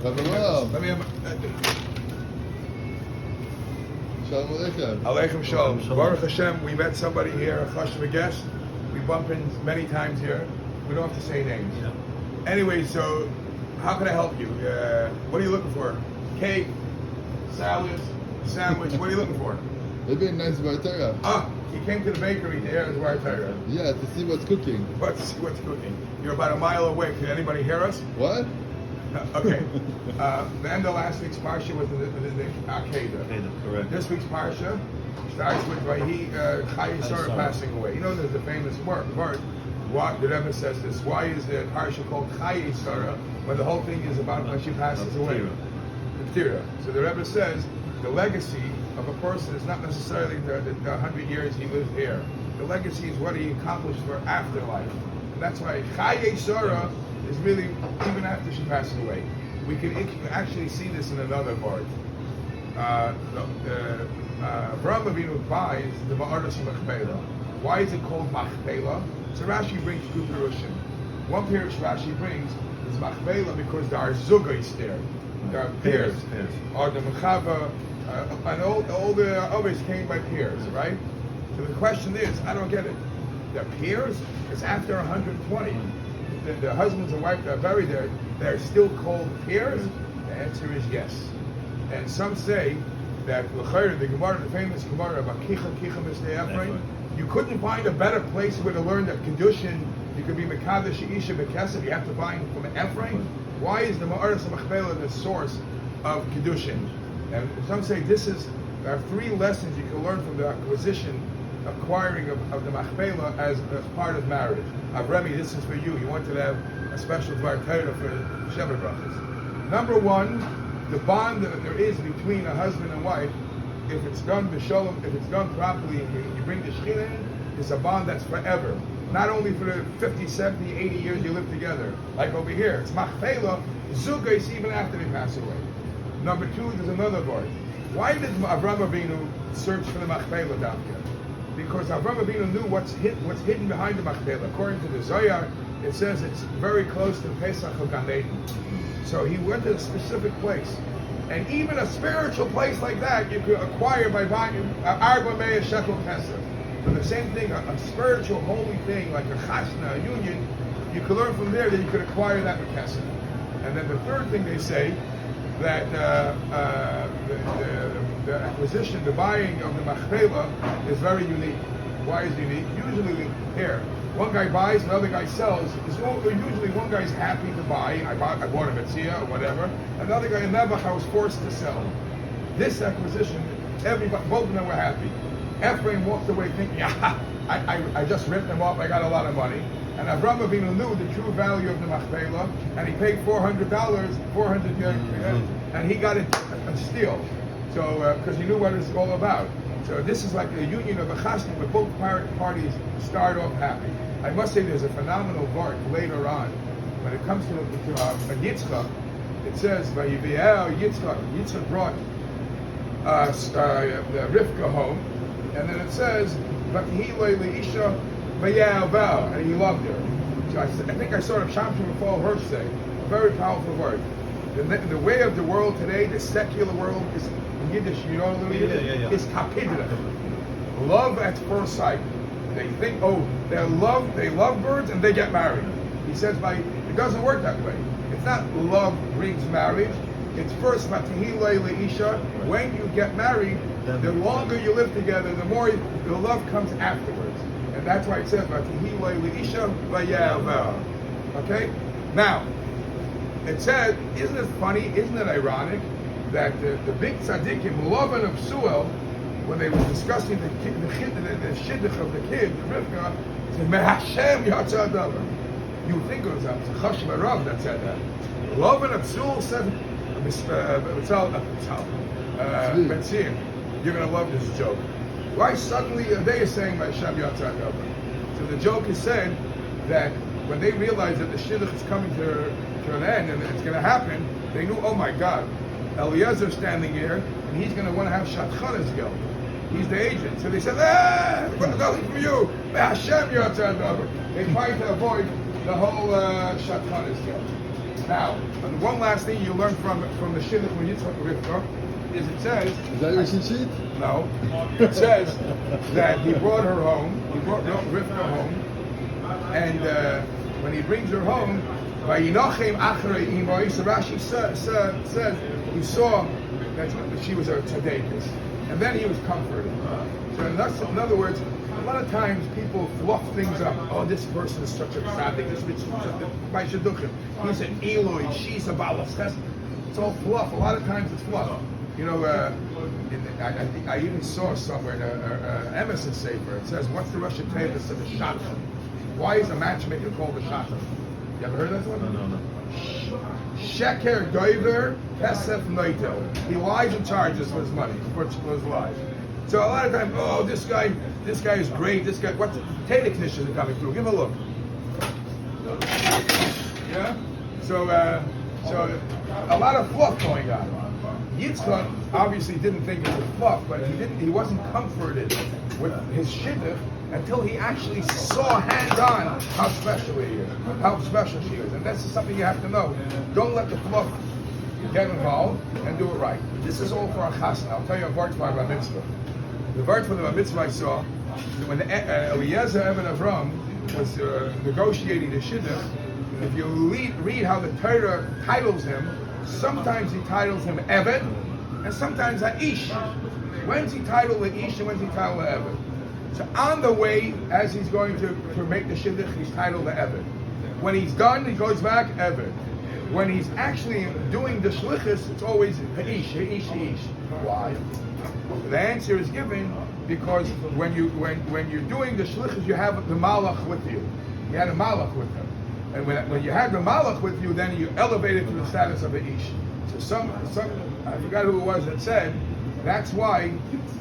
Let me have Shalom Aleichem. Aleichem Shalom. Baruch Hashem, we met somebody here, a chashuv guest. We bump in many times here. We don't have to say names. Yeah. Anyway, so how can I help you? What are you looking for? Cake, salad, sandwich. What are you looking for? Maybe a nice Vartara. He came to the bakery to hear his Vartara. Yeah, to see what's cooking. Let's see what's cooking. You're about a mile away. Can anybody hear us? What? Okay. The end of last week's parsha was the Akedah. Correct. This week's parsha starts with Vahi Chai Sarah passing away. You know, there's a famous word. What the Rebbe says this. Why is the parsha called Chai Sarah when the whole thing is about when she passes away? The Tira. So the Rebbe says the legacy of a person is not necessarily the 100 years he lived here. The legacy is what he accomplished for afterlife. And that's why Chai Sarah is really even after she passes away. We can actually see this in another part. Avraham Avinu buys the Ma'aras Machpelah. Why is it called Machpelah? So Rashi brings two Pirushim. One Pirush Rashi brings is Machpelah because there are Zugais there. There are pairs. Or the Mechava, and all the others came by pairs, right? So the question is, I don't get it. The pairs is after 120. The husbands and wife that are buried there, they're still called pairs? The answer is yes. And some say that the Gemara, the famous Gemara about Kicha Mr. Ephraim, you couldn't find a better place where to learn that Kedushin, you could be Mekadosh Isha Bekesed, you have to find from Ephraim. Why is the Ma'aras Machpelah the source of Kedushin? And some say there are three lessons you can learn from the acquiring of the Machpelah as part of marriage. Avremi, this is for you. You wanted to have a special Dvar Torah for Sheva Brachas. Number one, the bond that there is between a husband and wife, if it's done b'shalom, if it's done properly, and you bring the Shekhinah in, it's a bond that's forever. Not only for the 50, 70, 80 years you live together. Like over here, it's Machpelah, Zugais even after they pass away. Number two, there's another word. Why did Avraham Avinu search for the Machpelah down here? Because Avraham Avinu knew what's hidden behind the Machpelah. According to the Zohar, it says it's very close to Pesach of Gan Eden. So he went to a specific place. And even a spiritual place like that, you could acquire by buying Arba Me'ah Shekel Kesef. So the same thing, a spiritual holy thing like a chasna, a union, you could learn from there that you could acquire that with Kesef. And then the third thing they say, that the acquisition, the buying of the Machpelah is very unique. Why is it unique? Usually here, one guy buys, another guy sells. Usually one guy's happy to buy. I bought a Metzia or whatever. Another guy in Nebuch, I was forced to sell. This acquisition, both of them were happy. Ephraim walked away thinking, yeah, I just ripped them off. I got a lot of money. And Avraham Avinu knew the true value of the Machpelah, and he paid $400, and he got it a steal. So, because he knew what it's all about. So this is like a union of a chasna, where both parties start off happy. I must say there's a phenomenal part later on. When it comes to Yitzchak, it says, Yitzchak brought Rivka home, and then it says, and he loved her. So I think I sort of Shamshim Rafal Hirsch say, a very powerful word. The way of the world today, the secular world, is in Yiddish, you know what I mean? Is kapidra. Love at first sight. They think, they love birds and they get married. He says, it doesn't work that way. It's not love brings marriage. It's first matihilei leisha. When you get married, the longer you live together, the more the love comes afterwards. And that's why it says, okay? Now, it said, isn't it funny, isn't it ironic, that the big tzaddikim, Lavan of Suel, when they were discussing the shidduch of the kid, the Rivka, said, Mehashem Yatzah Davar. You think it was a Chashva Rav that said that. Lavan of Suel said, Betzir, you're going to love this joke. Why suddenly they are saying Mehashem Yatzah Davar? So the joke is said that when they realized that the shidduch is coming to an end and it's going to happen, they knew, oh my God, Eliezer's standing here, and he's going to want to have Shatchanas guilt. He's the agent. So they said, nothing for you. Hashem Yatzah Davar. They tried to avoid the whole Shatchanas guilt. Now, and one last thing you learn from the Shidduch when Yitzchak Rivka is it says. Is that your cheat sheet? No, it says that he brought her home. He brought Rivka home, and when he brings her home, Vayinochem achrei imoi. So Rashi says he saw that she was a tzedekis, and then he was comforted. So in other words, a lot of times people fluff things up. Oh, this person is such a tzaddik. This bitch by shidduchim. He's an Eloi. She's a balas. It's all fluff. A lot of times it's fluff. You know, I even saw somewhere in Emerson Sefer. It says, "What's the Russian Tavis of the shadchan? Why is a matchmaker called a shadchan? You ever heard that one? No. Sheker doiver kesef noitel. He lies and charges for his money, for his lies. So a lot of times, oh, this guy is great. This guy, what's the potato conditions are coming through? Give him a look. Yeah. So a lot of fluff going on. Yitzchak obviously didn't think it was fluff, but he wasn't comforted with his shidduch until he actually saw hands-on how special he is, how special she is. And that's something you have to know. Don't let the fluff get involved and do it right. This is all for a chasna. I'll tell you a vart for a mitzvah. The vart for the mitzvah I saw, when Eliezer Eben Avram was negotiating the shidduch, if you read how the Torah titles him, sometimes he titles him Eved, and sometimes Aish. When's he titled Aish and when's he titled Eved? So on the way, as he's going to make the shidduch, he's titled the Eved. When he's done, he goes back Eved. When he's actually doing the shlichus, it's always Aish. Why? The answer is given because when you're doing the shlichus, you have the malach with you. You had a malach with him. And when you had the malach with you, then you elevated to the status of an ish. So some I forgot who it was that said, that's why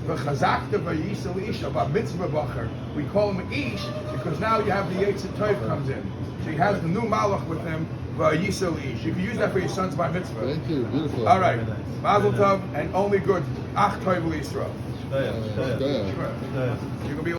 the chazakta v'yisel ish about mitzvah bacher, we call him ish because now you have the Yetzer Tov comes in. So he has the new malach with him, v'yisel ish. You can use that for your son's bar mitzvah. Thank you, beautiful. All right, mazel tov and only good. Ach tov l'Yisrael. Shkoyach. You can be